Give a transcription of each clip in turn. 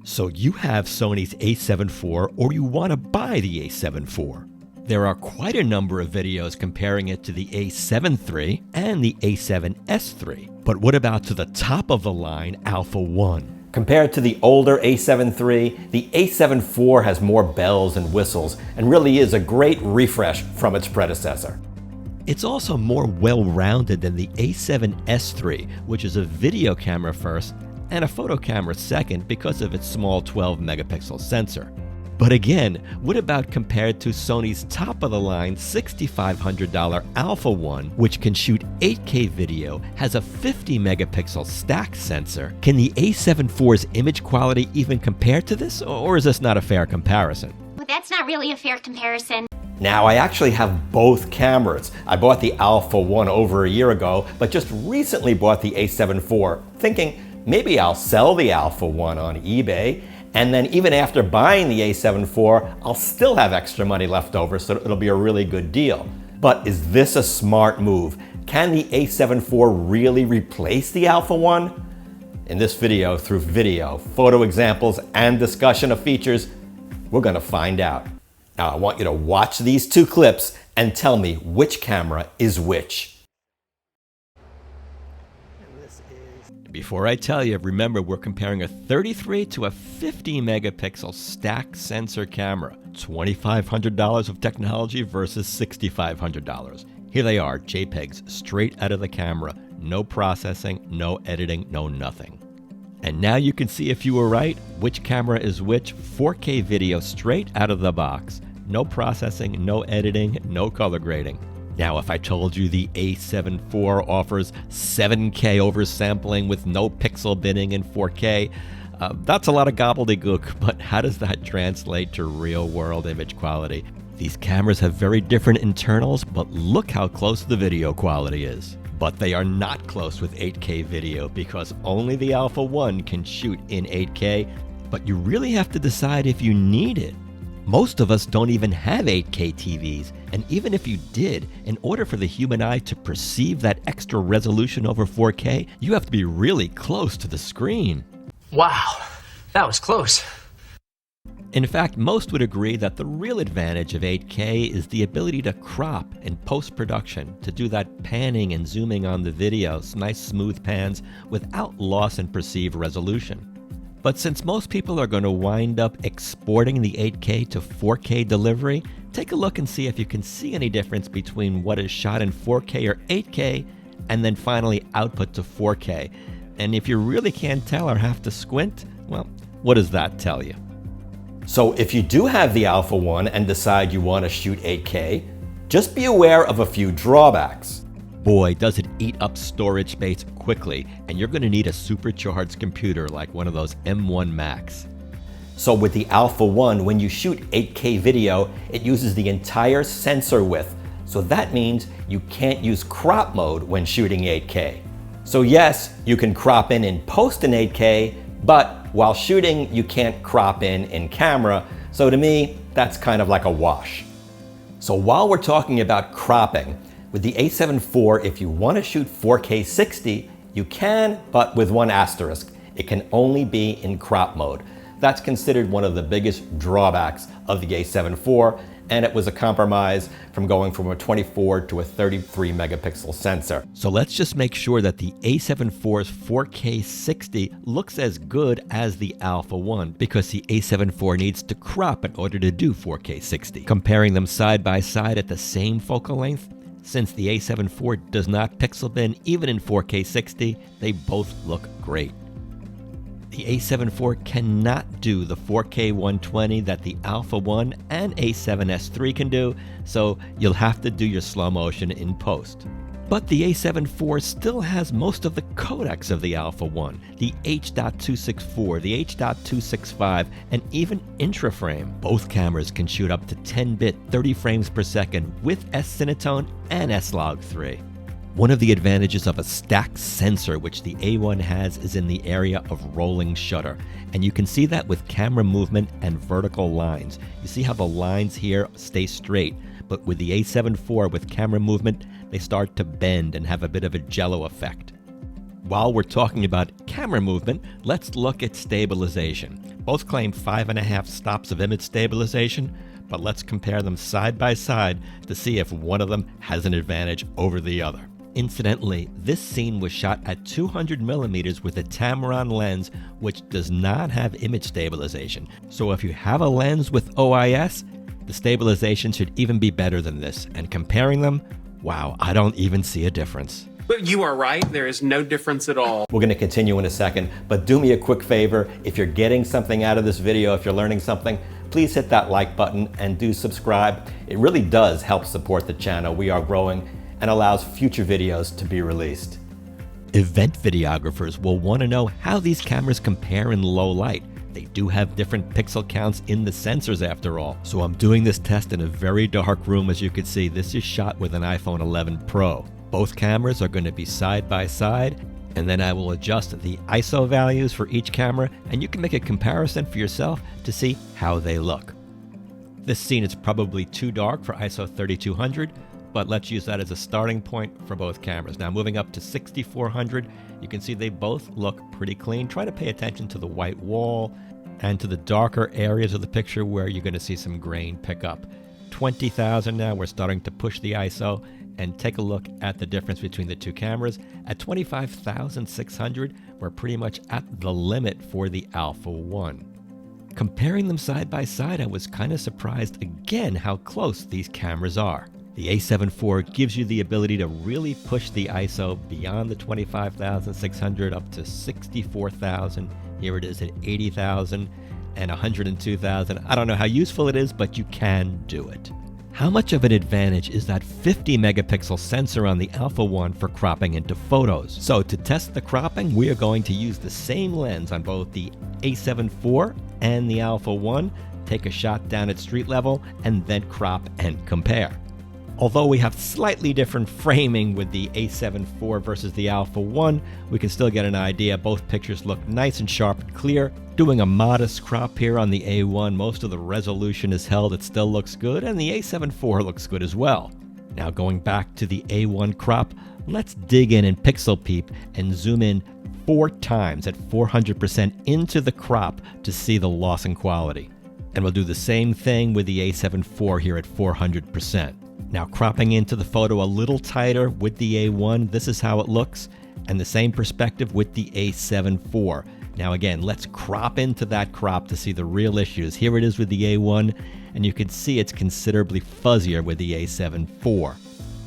So you have Sony's A7 IV or you want to buy the A7 IV. There are quite a number of videos comparing it to the A7 III and the A7S III. But what about to the top of the line Alpha One? Compared to the older A7 III, the A7 IV has more bells and whistles and really is a great refresh from its predecessor. It's also more well-rounded than the A7S III, which is a video camera first and a photo camera second because of its small 12-megapixel sensor. But again, what about compared to Sony's top-of-the-line $6,500 Alpha One, which can shoot 8K video, has a 50-megapixel stack sensor? Can the A7 IV's image quality even compare to this, or is this not a fair comparison? Well, that's not really a fair comparison. Now, I actually have both cameras. I bought the Alpha One over a year ago, but just recently bought the A7 IV, thinking maybe I'll sell the Alpha One on eBay, and then even after buying the A7 IV, I'll still have extra money left over, so it'll be a really good deal. But is this a smart move? Can the A7 IV really replace the Alpha One? In this video, through video, photo examples, and discussion of features, we're gonna find out. Now, I want you to watch these two clips and tell me which camera is which. Before I tell you, remember we're comparing a 33 to a 50 megapixel stack sensor camera. $2,500 of technology versus $6,500. Here they are, JPEGs straight out of the camera. No processing, no editing, no nothing. And now you can see if you were right, which camera is which. 4K video straight out of the box. No processing, no editing, no color grading. Now, if I told you the A7 IV offers 7K oversampling with no pixel binning in 4K, that's a lot of gobbledygook, but how does that translate to real-world image quality? These cameras have very different internals, but look how close the video quality is. But they are not close with 8K video because only the Alpha One can shoot in 8K, but you really have to decide if you need it. Most of us don't even have 8K TVs, and even if you did, in order for the human eye to perceive that extra resolution over 4K, you have to be really close to the screen. Wow, that was close. In fact, most would agree that the real advantage of 8K is the ability to crop in post-production, to do that panning and zooming on the videos, nice smooth pans, without loss in perceived resolution. But since most people are going to wind up exporting the 8K to 4K delivery, take a look and see if you can see any difference between what is shot in 4K or 8K and then finally output to 4K. And if you really can't tell or have to squint, well, what does that tell you? So if you do have the Alpha One and decide you want to shoot 8K, just be aware of a few drawbacks. Boy, does it eat up storage space quickly, and you're going to need a supercharged computer like one of those M1 Max. So with the Alpha One, when you shoot 8K video, it uses the entire sensor width. So that means you can't use crop mode when shooting 8K. So yes, you can crop in post in 8K, but while shooting, you can't crop in camera. So to me, that's kind of like a wash. So while we're talking about cropping, with the A7 IV, if you want to shoot 4K 60, you can, but with one asterisk. It can only be in crop mode. That's considered one of the biggest drawbacks of the A7 IV, and it was a compromise from going from a 24 to a 33 megapixel sensor. So let's just make sure that the A7 IV's 4K 60 looks as good as the Alpha One, because the A7 IV needs to crop in order to do 4K 60. Comparing them side by side at the same focal length, since the A7 IV does not pixel bin even in 4K 60, they both look great. The A7 IV cannot do the 4K 120 that the Alpha One and A7S III can do, so you'll have to do your slow motion in post. But the A7 IV still has most of the codecs of the Alpha One, the H.264, the H.265, and even intraframe. Both cameras can shoot up to 10-bit 30 frames per second with S-Cinetone and S-Log3. One of the advantages of a stacked sensor, which the A1 has, is in the area of rolling shutter. And you can see that with camera movement and vertical lines. You see how the lines here stay straight, but with the A7 IV with camera movement, they start to bend and have a bit of a jello effect. While we're talking about camera movement, let's look at stabilization. Both claim 5.5 stops of image stabilization, but let's compare them side by side to see if one of them has an advantage over the other. Incidentally, this scene was shot at 200mm with a Tamron lens, which does not have image stabilization. So if you have a lens with OIS, the stabilization should even be better than this. And comparing them, wow, I don't even see a difference. But you are right, there is no difference at all. We're going to continue in a second, but do me a quick favor. If you're getting something out of this video, if you're learning something, please hit that like button and do subscribe. It really does help support the channel. We are growing and allows future videos to be released. Event videographers will want to know how these cameras compare in low light. They do have different pixel counts in the sensors after all. So I'm doing this test in a very dark room. As you can see, this is shot with an iPhone 11 Pro. Both cameras are going to be side by side, and then I will adjust the ISO values for each camera, and you can make a comparison for yourself to see how they look. This scene is probably too dark for ISO 3200, but let's use that as a starting point for both cameras. Now moving up to 6400, you can see they both look pretty clean. Try to pay attention to the white wall and to the darker areas of the picture where you're going to see some grain pick up. 20,000 now, we're starting to push the ISO, and take a look at the difference between the two cameras. At 25,600, we're pretty much at the limit for the Alpha One. Comparing them side by side, I was kind of surprised again how close these cameras are. The A7 IV gives you the ability to really push the ISO beyond the 25,600 up to 64,000. Here it is at 80,000 and 102,000. I don't know how useful it is, but you can do it. How much of an advantage is that 50 megapixel sensor on the Alpha One for cropping into photos? So to test the cropping, we are going to use the same lens on both the A7 IV and the Alpha One, take a shot down at street level, and then crop and compare. Although we have slightly different framing with the A7 IV versus the Alpha One, we can still get an idea. Both pictures look nice and sharp and clear. Doing a modest crop here on the A1, most of the resolution is held, it still looks good, and the A7 IV looks good as well. Now going back to the A1 crop, let's dig in and pixel peep and zoom in 4 times at 400% into the crop to see the loss in quality. And we'll do the same thing with the A7 IV here at 400%. Now cropping into the photo a little tighter with the A1, this is how it looks, and the same perspective with the A7 IV. Now again, let's crop into that crop to see the real issues. Here it is with the A1, and you can see it's considerably fuzzier with the A7 IV.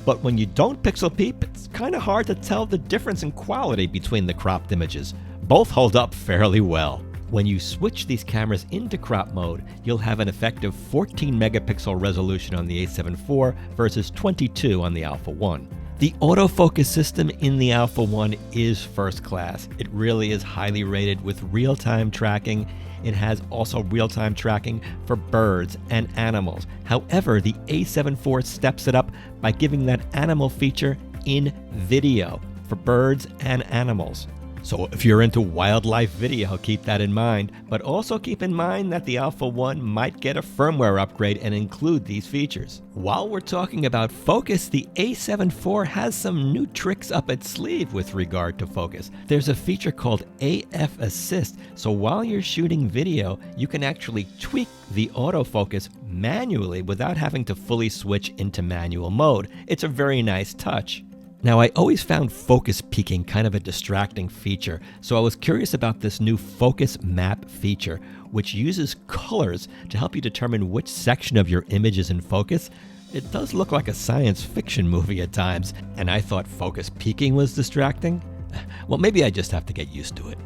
But when you don't pixel peep, it's kind of hard to tell the difference in quality between the cropped images. Both hold up fairly well. When you switch these cameras into crop mode, you'll have an effective 14 megapixel resolution on the A7 IV versus 22 on the Alpha One. The autofocus system in the Alpha One is first class. It really is highly rated with real-time tracking. It has also real-time tracking for birds and animals. However, the A7 IV steps it up by giving that animal feature in video for birds and animals. So if you're into wildlife video, keep that in mind, but also keep in mind that the Alpha One might get a firmware upgrade and include these features. While we're talking about focus, the A7 IV has some new tricks up its sleeve with regard to focus. There's a feature called AF Assist, so while you're shooting video, you can actually tweak the autofocus manually without having to fully switch into manual mode. It's a very nice touch. Now, I always found focus peaking kind of a distracting feature, so I was curious about this new focus map feature, which uses colors to help you determine which section of your image is in focus. It does look like a science fiction movie at times, and I thought focus peaking was distracting. Well, maybe I just have to get used to it.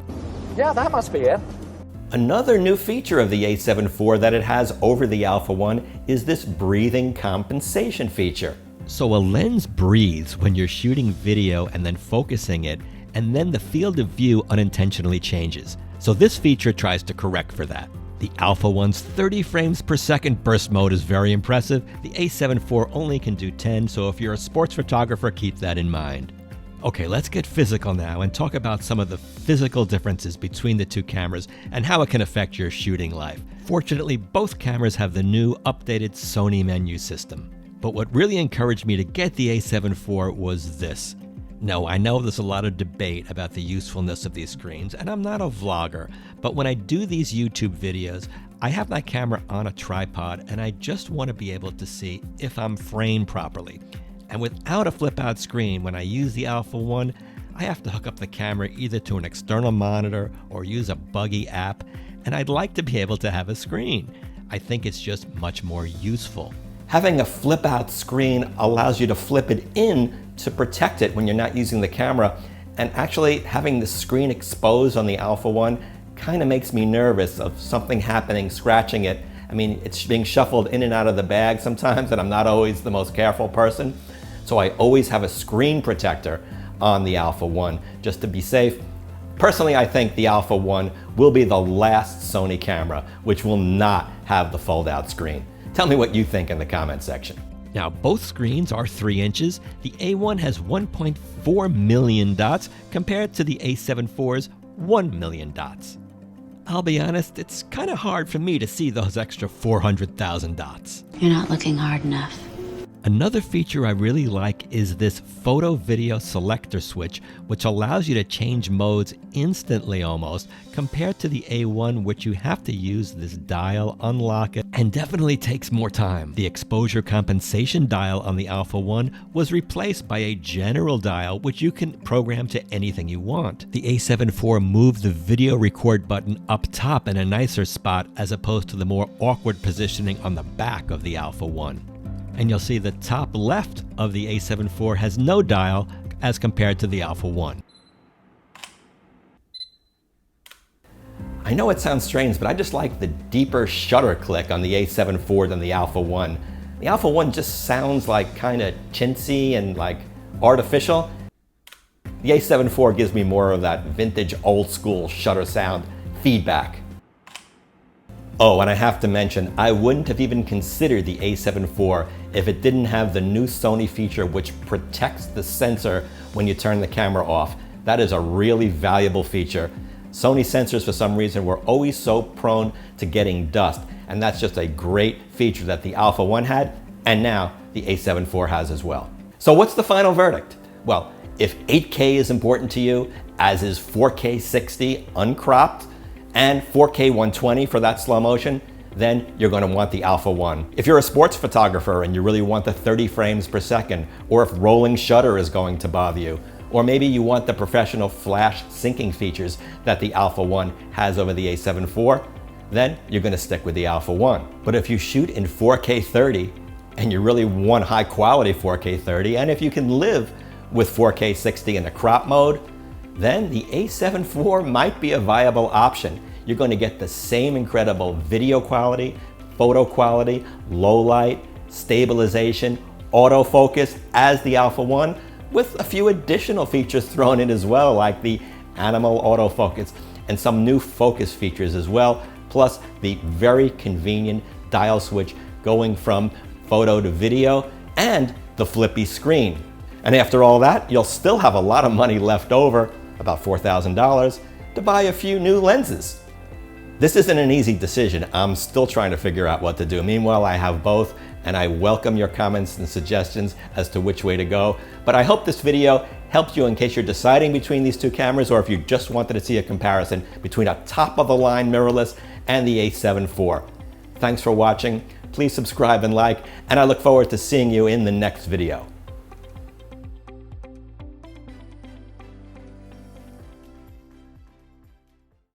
Yeah, that must be it. Another new feature of the A7 IV that it has over the Alpha One is this breathing compensation feature. So a lens breathes when you're shooting video and then focusing it, and then the field of view unintentionally changes. So this feature tries to correct for that. The Alpha One's 30 frames per second burst mode is very impressive. The A7 IV only can do 10, so if you're a sports photographer, keep that in mind. Okay, let's get physical now and talk about some of the physical differences between the two cameras and how it can affect your shooting life. Fortunately, both cameras have the new updated Sony menu system. But what really encouraged me to get the A7 IV was this. No, I know there's a lot of debate about the usefulness of these screens, and I'm not a vlogger, but when I do these YouTube videos, I have my camera on a tripod and I just want to be able to see if I'm framed properly. And without a flip-out screen, when I use the Alpha One, I have to hook up the camera either to an external monitor or use a buggy app, and I'd like to be able to have a screen. I think it's just much more useful. Having a flip-out screen allows you to flip it in to protect it when you're not using the camera, and actually having the screen exposed on the Alpha One kind of makes me nervous of something happening, scratching it. I mean, it's being shuffled in and out of the bag sometimes, and I'm not always the most careful person, so I always have a screen protector on the Alpha One just to be safe. Personally, I think the Alpha One will be the last Sony camera which will not have the fold-out screen. Tell me what you think in the comment section. Now, both screens are 3 inches. The A1 has 1.4 million dots compared to the A7 IV's 1 million dots. I'll be honest, it's kind of hard for me to see those extra 400,000 dots. You're not looking hard enough. Another feature I really like is this photo video selector switch, which allows you to change modes instantly almost, compared to the A1, which you have to use this dial, unlock it, and definitely takes more time. The exposure compensation dial on the Alpha One was replaced by a general dial, which you can program to anything you want. The A7 IV moved the video record button up top in a nicer spot as opposed to the more awkward positioning on the back of the Alpha One. And you'll see the top left of the A7 IV has no dial as compared to the Alpha One. I know it sounds strange, but I just like the deeper shutter click on the A7 IV than the Alpha One. The Alpha One just sounds like kind of chintzy and like artificial. The A7 IV gives me more of that vintage old school shutter sound feedback. Oh, and I have to mention, I wouldn't have even considered the A7 IV if it didn't have the new Sony feature which protects the sensor when you turn the camera off. That is a really valuable feature. Sony sensors, for some reason, were always so prone to getting dust, and that's just a great feature that the Alpha One had, and now the A7 IV has as well. So what's the final verdict? Well, if 8K is important to you, as is 4K 60 uncropped, and 4K 120 for that slow motion, then you're going to want the Alpha One. If you're a sports photographer and you really want the 30 frames per second, or if rolling shutter is going to bother you, or maybe you want the professional flash syncing features that the Alpha One has over the A7 IV, then you're going to stick with the Alpha One. But if you shoot in 4K 30 and you really want high quality 4K 30, and if you can live with 4K 60 in the crop mode, then the A7 IV might be a viable option. You're going to get the same incredible video quality, photo quality, low light, stabilization, autofocus as the Alpha One, with a few additional features thrown in as well, like the animal autofocus and some new focus features as well, plus the very convenient dial switch going from photo to video and the flippy screen. And after all that, you'll still have a lot of money left over, about $4,000, to buy a few new lenses. This isn't an easy decision. I'm still trying to figure out what to do. Meanwhile, I have both, and I welcome your comments and suggestions as to which way to go. But I hope this video helped you in case you're deciding between these two cameras, or if you just wanted to see a comparison between a top-of-the-line mirrorless and the A7 IV. Thanks for watching. Please subscribe and like, and I look forward to seeing you in the next video.